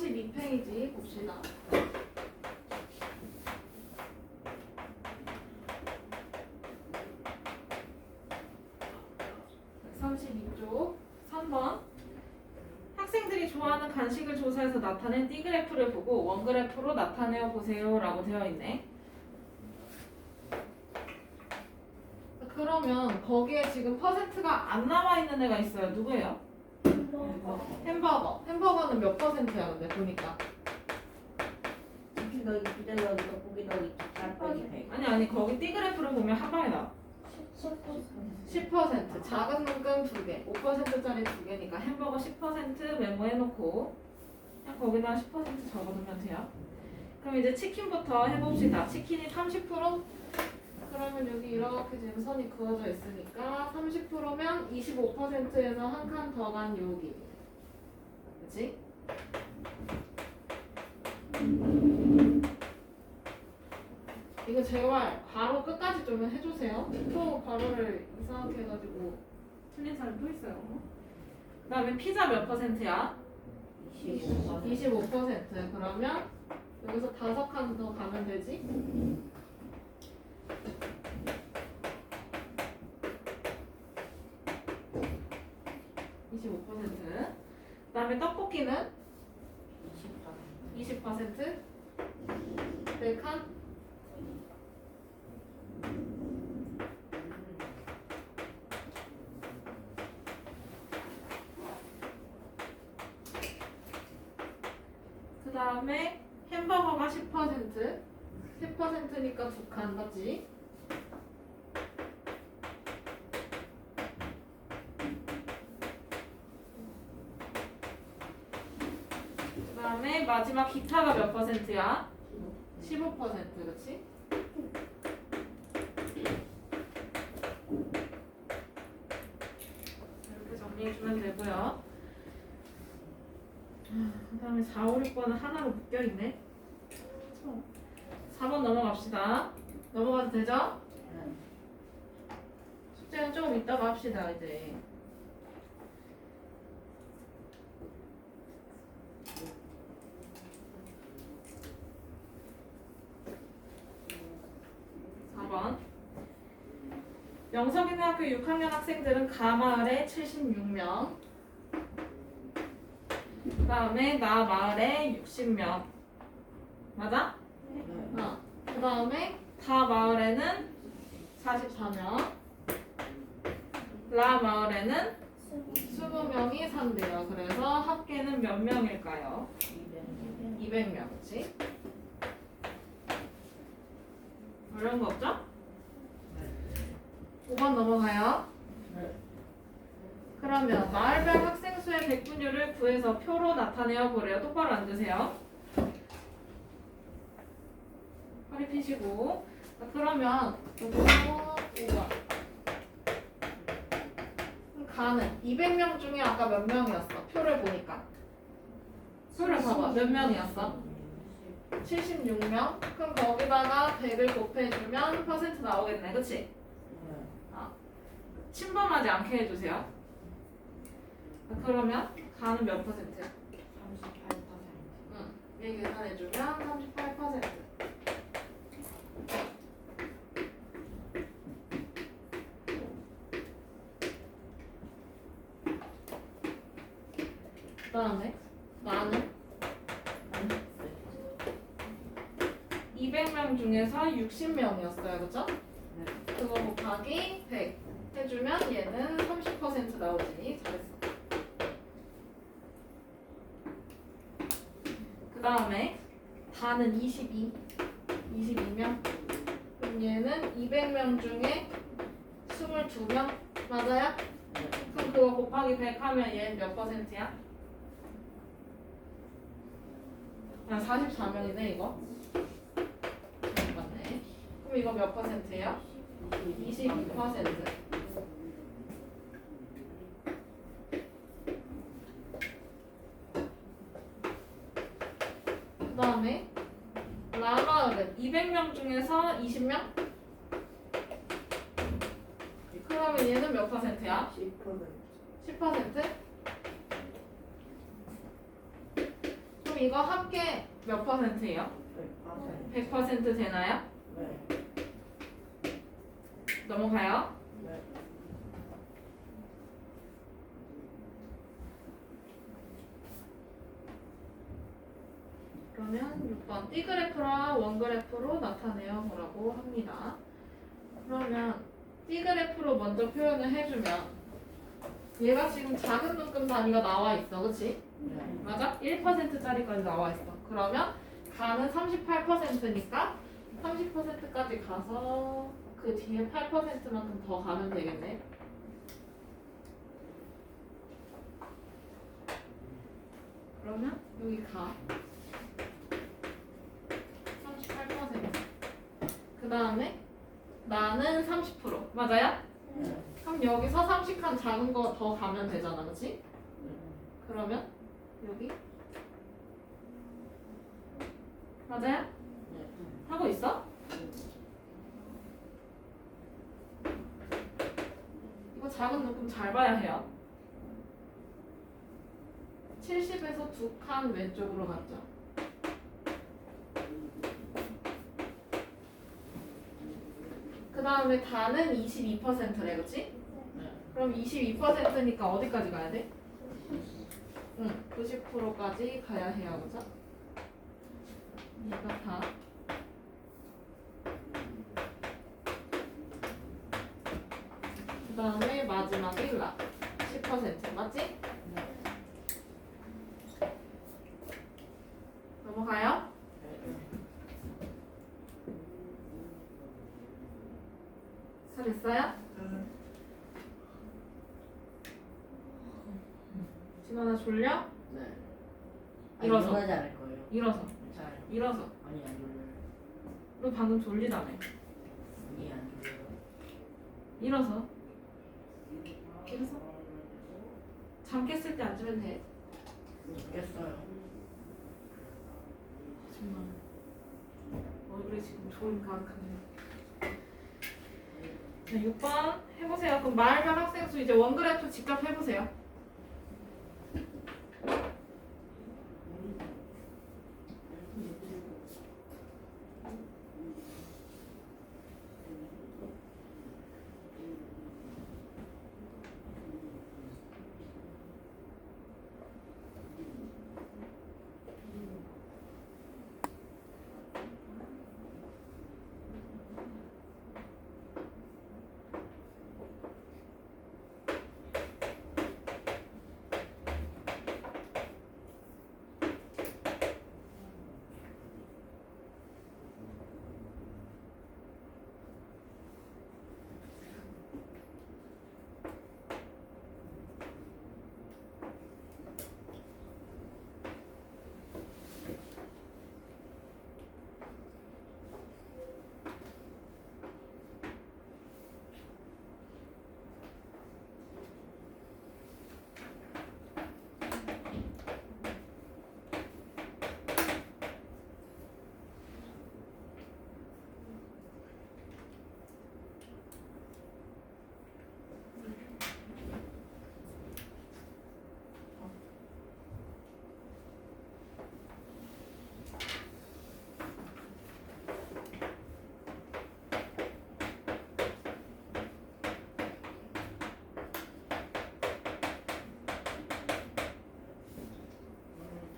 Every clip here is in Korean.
132페이지 봅시다. 132쪽 3번. 학생들이 좋아하는 간식을 조사해서 나타낸 D그래프를 보고 원그래프로 나타내어 보세요 라고 되어 있네. 그러면 거기에 지금 퍼센트가 안 남아 있는 애가 있어요. 누구예요? 햄버거. 햄버거는 몇 퍼센트야 근데 보니까. 치킨 더하기 피자 더하기 떡볶이 더하기 잘 빼기 100. 아니 거기 D그래프를 보면 한 방에 나와. 10%. 작은 문금 2개. 5%짜리 2개니까 햄버거 10% 메모해놓고 그냥 거기다 10% 적어두면 돼요. 그럼 이제 치킨부터 해봅시다. 치킨이 30%? 그러면 여기 이렇게 지금 선이 그어져 있으니까 30%면 25%에서 한 칸 더 간 여기. 그치? 이거 제발 바로 끝까지 좀 해주세요. 또 바로를 이상하게 해가지고 틀린 사람 또 있어요. 그 다음에 피자 몇 퍼센트야? 25%. 그러면 여기서 5칸 더 가면 되지? 그 다음에 떡볶이는 20%? 100칸? 그 다음에 햄버거가 10%? 10%니까 2칸 맞지? 그 다음에 마지막 기타가 몇 퍼센트야? 15% 그치? 이렇게 정리해주면 되고요. 그 다음에 4, 5, 6번은 하나로 묶여있네. 4번 넘어갑시다. 넘어가도 되죠? 숙제는 조금 이따가 합시다 이제. 영석이대학교 6학년 학생들은 가마을에 76명, 그 다음에 나마을에 60명. 맞아? 그 다음에 다마을에는 44명, 라마을에는 20명이 산대요. 그래서 합계는 몇 명일까요? 200명. 그치? 어려운 거 없죠? 5번 넘어가요. 그러면 마을별 학생 수의 백분율을 구해서 표로 나타내어 보래요. 똑바로 앉으세요. 허리 펴시고. 자, 그러면 이거 5번. 가는 200명 중에 아까 몇 명이었어? 표를 보니까. 표를 봐봐. 몇 명이었어? 76명? 그럼 거기다가 100을 곱해주면 퍼센트 나오겠네. 그치? 침범하지 않게 해주세요. 그러면 가는 몇 퍼센트야? 38%. 응. 얘 계산해주면 38%. 그 다음에 나는 200명 중에서 60명이었어요. 그쵸? 그거 곱하기 100 해주면 얘는 30% 나오지. 잘했어. 그 다음에 다는 22명. 그럼 얘는 200명 중에 22명. 맞아요? 그럼 그거 곱하기 100 하면 얘는 몇 퍼센트야? 44명이네 이거. 맞네. 그럼 이거 몇 퍼센트예요? 22%. 그 다음에 라마을은 200명 중에서 20명? 그러면 얘는 몇 퍼센트야? 10%? 그럼 이거 합계 몇 %예요? 100% 되나요? 네. 넘어가요. 네. 그러면 6번 T그래프랑 원그래프로 나타내어 보라고 합니다. 그러면 T그래프로 먼저 표현을 해주면 얘가 지금 작은 눈금 단위가 나와 있어, 그치? 네. 맞아? 1%짜리까지 나와 있어. 그러면 가는 38%니까 30%까지 가서 그 뒤에 8%만큼 더 가면 되겠네. 그러면 여기 가. 38%. 그 다음에 나는 30%. 맞아요? 네. 그럼 여기서 30칸 작은 거 더 가면 되잖아, 그치? 그러면 여기 맞아요? 네. 하고 있어? 이거 작은 눈금 잘 봐야 해요. 70에서 2칸 왼쪽으로 갔죠. 그 다음에 다는 22%래, 그치? 네. 그럼 22%니까 어디까지 가야 돼? 응, 90%까지 가야 해요, 그죠? 이거 다. 그 다음에 마지막에 10% 맞지? 넘어가요? 다 됐어요? 진원아 졸려? 네. 일어서. 일어나지 않을 거예요. 일어서. 괜찮아요. 일어서. 아니 안 졸려요. 너 방금 졸리다며. 아니 안 졸려요. 일어서. 일어서. 잠 깼을 때 앉으면 돼. 깼어요. 정말 얼굴에 지금 졸음 가득하네. 자, 6번 해보세요. 그럼 말별 학생 수 이제 원그래프 직접 해보세요.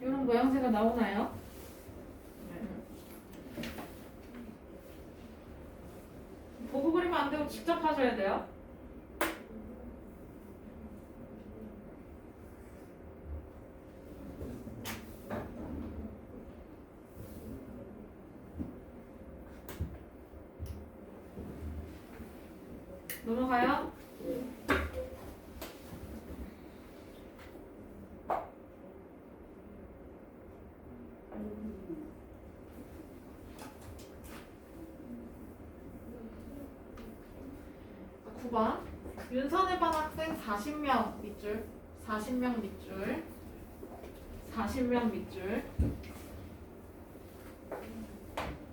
이런 모양새가 나오나요? 보고 그리면 안 되고 직접 하셔야 돼요. 넘어가요. 9번 윤선의 반 학생 40명 밑줄 40명 밑줄 40명 밑줄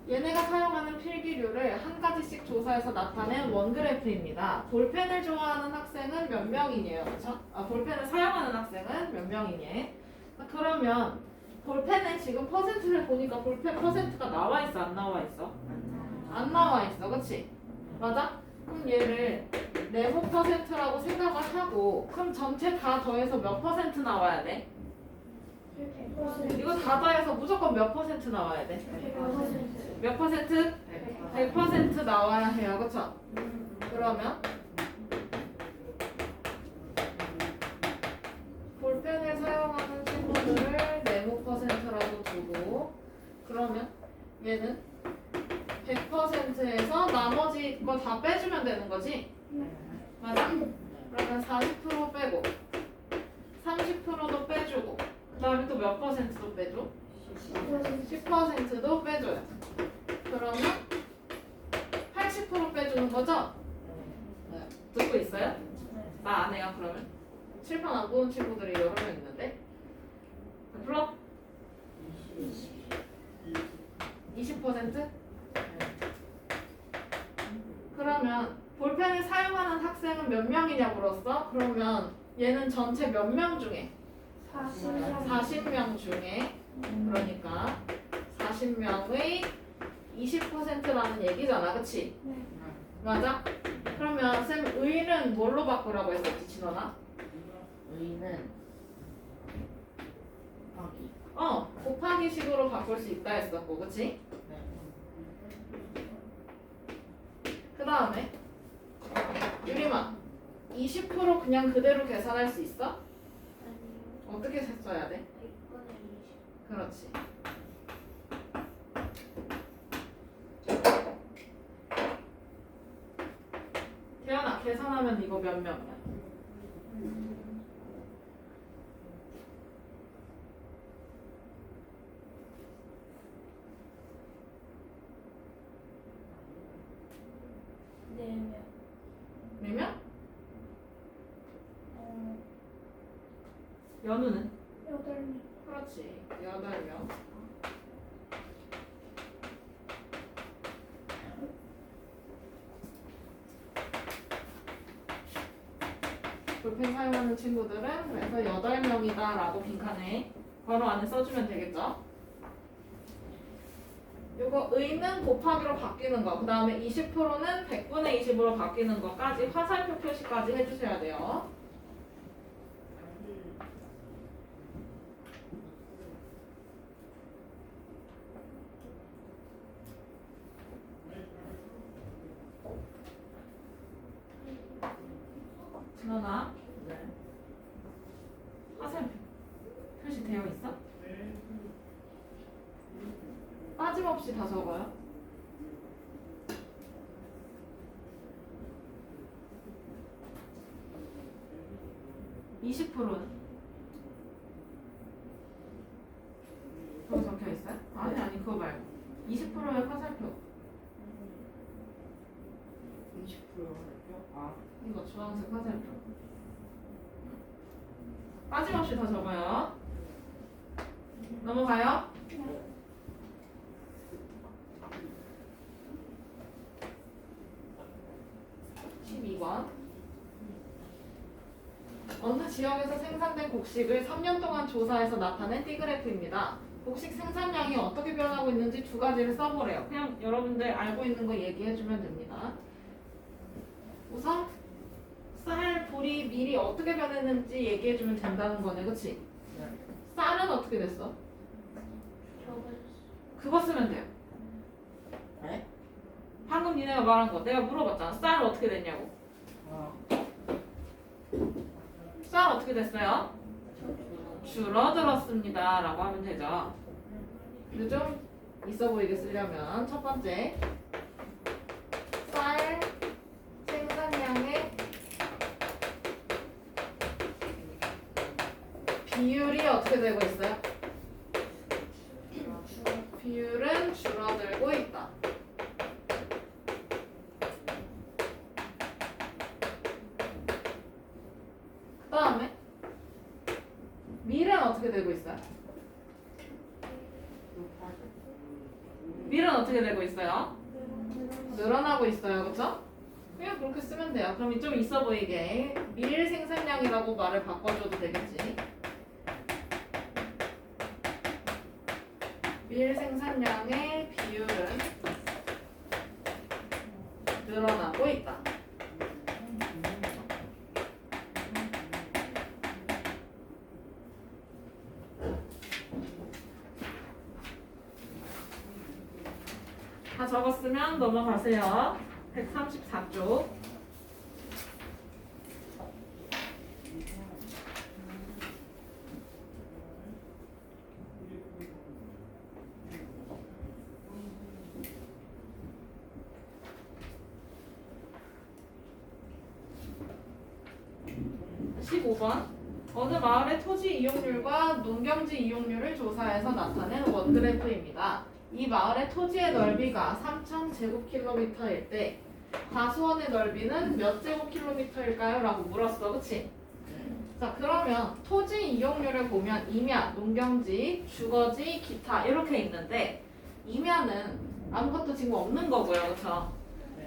얘네가 사용하는 필기류를 한 가지씩 조사해서 나타낸 원그래프입니다. 볼펜을 좋아하는 학생은 몇 명이에요? 그렇죠? 볼펜을 사용하는 학생은 몇 명이니? 그러면 볼펜에 지금 퍼센트를 보니까 볼펜 퍼센트가 나와 있어, 안 나와 있어? 안 나와 있어, 그치? 맞아? 그럼 얘를 네모 퍼센트라고 생각을 하고 그럼 전체 다 더해서 몇 퍼센트 나와야 돼? 이거 다 더해서 무조건 몇 퍼센트 나와야 돼? 몇 퍼센트? 100% 나와야 해요, 그쵸? 그러면 볼펜을 사용하는 친구들을 네모 퍼센트라고 두고 그러면 얘는 100%에서 나머지 거 다 빼주면 되는 거지? 맞아? 그러면 40% 빼고 30%도 빼주고 그 다음에 또 몇 퍼센트도 빼줘? 10%도 빼줘요. 그러면 80% 빼주는 거죠? 네. 듣고 있어요? 나 안 해요 그러면? 칠판 안 보는 친구들이 여러 명 있는데 불러? 20%? 그러면 볼펜을 사용하는 학생은 몇 명이냐 물었어? 그러면 얘는 전체 몇 명 중에? 40명 중에 그러니까 40명의 20%라는 얘기잖아, 그치? 맞아? 그러면 쌤 의는 뭘로 바꾸라고 했었지, 진원아? 의는 곱하기 식으로 바꿀 수 있다 했었고, 그치? 그 다음에 유리마 20% 그냥 그대로 계산할 수 있어? 어떻게 써야 돼? 그렇지. 태연아 계산하면 이거 몇 명이야? 몇 명? 연우는? 8명. 그렇지. 8명. 볼펜 사용하는 친구들은 그래서 8명이다 라고 빈칸에 괄호 안에 써주면 되겠죠? 요거 의는 곱하기로 바뀌는 거, 그 다음에 20%는 100분의 20으로 바뀌는 거까지 화살표 표시까지 해주셔야 돼요. 진원아, 화살표 표시되어 있어? 빠짐없이 다 적어요. (20%는) 거기 적혀 있어요? 아니 그거 말고 20%의 화살표 20%요? 이거 주황색 화살표 빠짐없이 다 적어요. 넘어가요. 12번 어느 지역에서 생산된 곡식을 3년 동안 조사해서 나타낸 T그래프입니다. 곡식 생산량이 어떻게 변하고 있는지 두 가지를 써보래요. 그냥 여러분들 알고 있는 거 얘기해주면 됩니다. 우선 쌀, 보리, 밀이 어떻게 변했는지 얘기해주면 된다는 거네, 그치? 쌀은 어떻게 됐어? 그거 쓰면 돼요. 네? 방금 니네가 말한 거 내가 물어봤잖아. 쌀은 어떻게 됐냐고. 쌀 어떻게 됐어요? 줄어들었습니다 라고 하면 되죠. 근데 좀 있어 보이게 쓰려면 첫 번째 쌀 생산량의 비율이 어떻게 되고 있어요? 비율은 줄어들고 있다. 그 다음에 밀은 어떻게 되고 있어요? 밀은 어떻게 되고 있어요? 늘어나고 있어요, 그렇죠? 그냥 그렇게 쓰면 돼요. 그럼 좀 있어 보이게 밀 생산량이라고 말을 바꿔줘도 되겠지. 밀 생산량의 비율은 늘어나고 있다. 다 적었으면 넘어가세요. 134쪽. 어느 마을의 토지 이용률과 농경지 이용률을 조사해서 나타낸 원그래프입니다. 이 마을의 토지의 넓이가 3,000제곱킬로미터일 때 과수원의 넓이는 몇 제곱킬로미터일까요? 라고 물었어. 그치? 자, 그러면 토지 이용률을 보면 임야, 농경지, 주거지, 기타 이렇게 있는데 임야는 아무것도 지금 없는 거고요. 그쵸?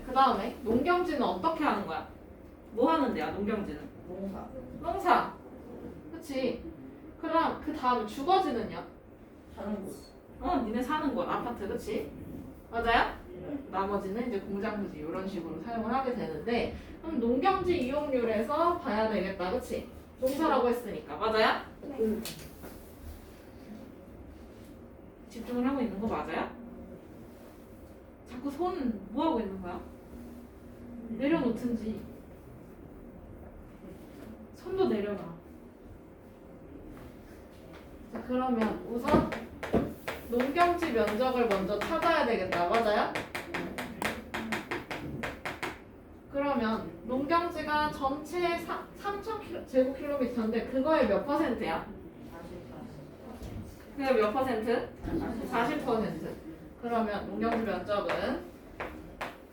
그 다음에 농경지는 어떻게 하는 거야? 뭐 하는 데야? 농경지는? 농사. 그치? 그럼 그 다음에 주거지는요? 사는 곳. 니네 사는 곳, 아파트, 그치? 맞아요? 나머지는 이제 공장부지 이런 식으로 사용을 하게 되는데 그럼 농경지 이용률에서 봐야 되겠다, 그치? 농사라고 했으니까, 맞아요? 집중을 하고 있는 거 맞아요? 자꾸 손 뭐 하고 있는 거야? 내려놓든지 손도 내려놔. 자, 그러면 우선 농경지 면적을 먼저 찾아야 되겠다. 맞아요? 그러면 농경지가 전체 3,000제곱킬로미터인데 그거의 몇 퍼센트야? 그게 몇 퍼센트? 40%. 그러면 농경지 면적은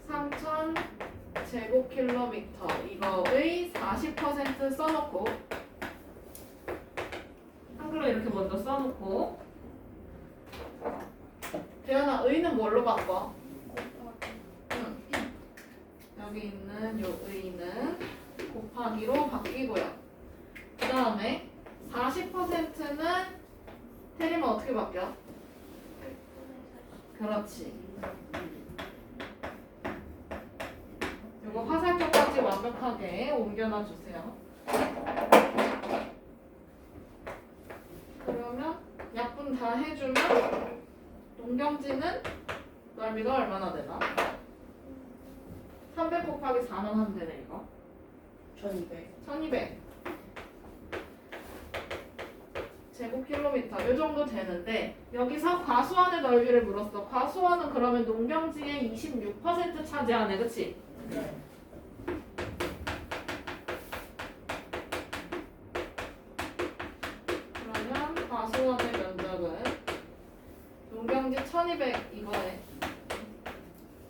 3,000제곱킬로미터 이거의 40% 써놓고 한글로 이렇게 먼저 써놓고 대현아 의는 뭘로 바꿔? 여기 있는 요 의는 곱하기로 바뀌고요. 그 다음에 40%는 테리면 어떻게 바뀌어? 그렇지. 요거 화살표까지 완벽하게 옮겨놔 주세요. 그러면 약분 다 해주면 농경지는 넓이가 얼마나 되나? 300 곱하기 4만 하면 되네 이거. 1200. 1200 제곱킬로미터 요 정도 되는데 여기서 과수원의 넓이를 물었어. 과수원은 그러면 농경지의 26% 차지하네, 그치? 네. 그러면 과수원의 면적은 농경지 1200 이거에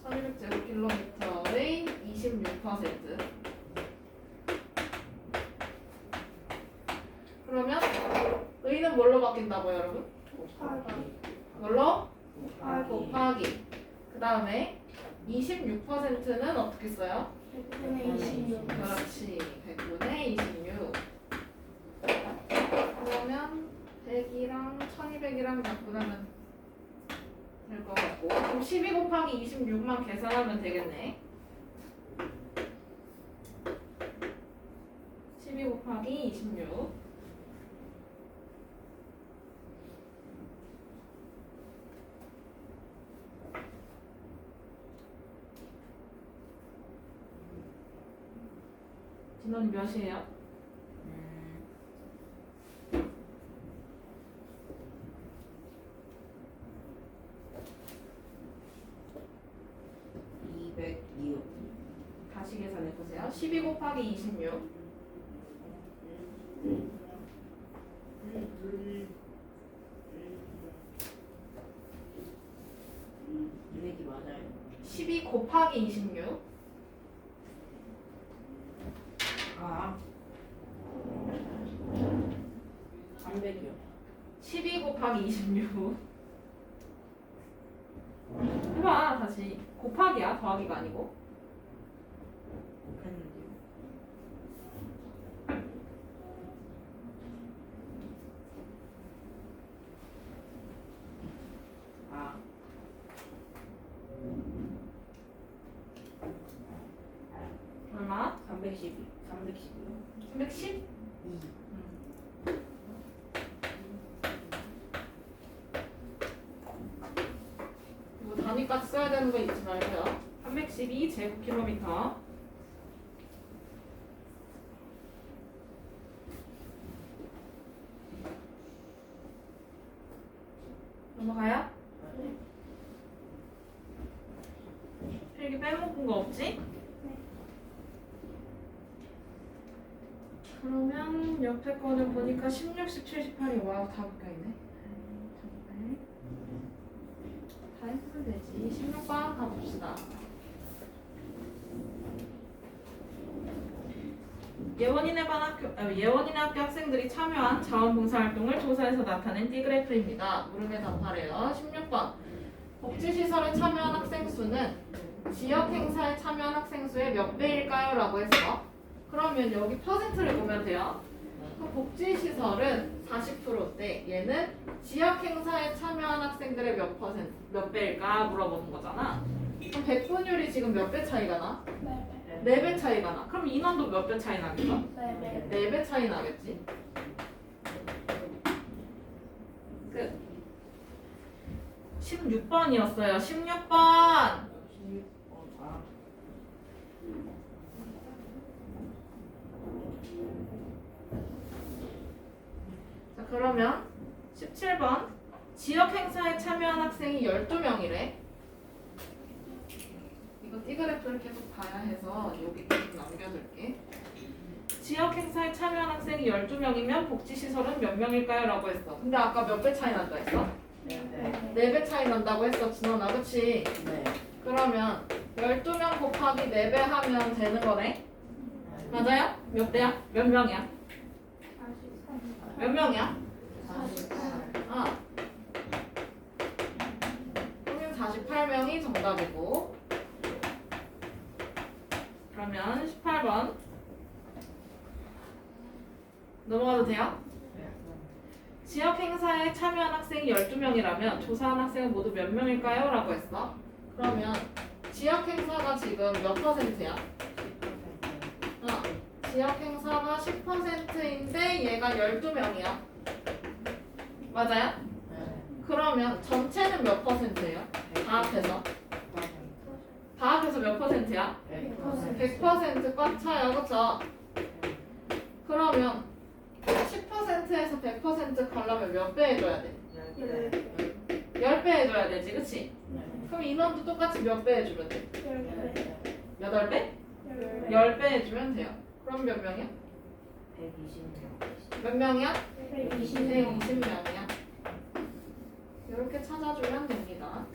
1200제곱킬로미터의 26%. 그러면 의는 뭘로 바뀐다고요, 여러분? 뭘로? 곱하기. 그 다음에 26%는 어떻게 써요? 100분의 26. 그렇지. 100분의 26. 그러면 100이랑 1200이랑 약분하면 될 것 같고 그럼 12 곱하기 26만 계산하면 되겠네. 12 곱하기 26 진원이 몇이에요? 206. 다시 계산해보세요. 12 곱하기 26 200이 맞아요. 12 곱하기 26 아. 300이요. 12 곱하기 26 해봐 다시. 곱하기야, 더하기가 아니고. 곱했는데요. 312. 312요. 310? 2. 이거 단위까지 써야 되는 거 잊지 말고요. 312 제곱킬로미터. 넘어가요? 필기 빼먹은 거 없지? 그러면 옆에 거는 보니까 16, 17, 18이 와우 다 묶여있네. 다 했으면 되지. 16번 가봅시다. 예원이네 학교 학생들이 참여한 자원봉사활동을 조사해서 나타낸 띠그래프입니다. 물음에 답하래요. 16번 복지시설에 참여한 학생 수는 지역 행사에 참여한 학생 수의 몇 배일까요? 라고 했어. 그러면 여기 퍼센트를 보면 돼요. 그럼 복지시설은 40%대 얘는 지역 행사에 참여한 학생들의 몇 배일까 물어보는 거잖아. 그럼 백분율이 지금 몇 배 차이가 나? 4배 차이가 나. 그럼 인원도 몇 배 차이 나겠어? 4배 차이 나겠지. 끝. 16번이었어요. 16번. 16번. 아. 자, 그러면 17번. 지역 행사에 참여한 학생이 12명이래. 이거 띠그래프를 계속 봐야 해서 여기 좀 남겨둘게. 지역 행사에 참여한 학생이 12명이면 복지시설은 몇 명일까요? 라고 했어. 근데 아까 몇 배 차이 난다 했어? 네. 4배 차이 난다고 했어, 진원아. 그치? 네. 그러면 12명 곱하기 4배 하면 되는 거네? 맞아요? 몇 배야? 몇 명이야? 몇 명이야? 48. 아. 그러면 48명이 정답이고. 그러면 18번 넘어가도 돼요? 지역 행사에 참여한 학생이 12명이라면 조사한 학생은 모두 몇 명일까요? 라고 했어. 그러면 지역 행사가 지금 몇 퍼센트야? 지역 행사가 10%인데 얘가 12명이야. 맞아요? 그러면 전체는 몇 퍼센트예요? 다 합해서. 다 합해서 몇 퍼센트야? 100% 꽉 차요. 그쵸? 그러면 10%에서 100% 가려면 몇 배 해줘야 돼? 10배 해줘야 되지. 그치? 그럼 인원도 똑같이 몇 배 해주면 돼? 8배? 10배 해주면 돼요. 그럼 몇 명이야? 120명. 몇 명이야? 120명이야. 이렇게 찾아주면 됩니다.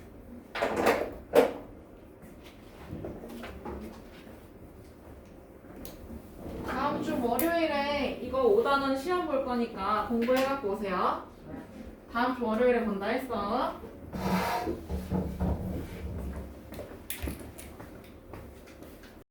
다음 주 월요일에 이거 5단원 시험 볼 거니까 공부해갖고 오세요. 다음 주 월요일에 본다 했어.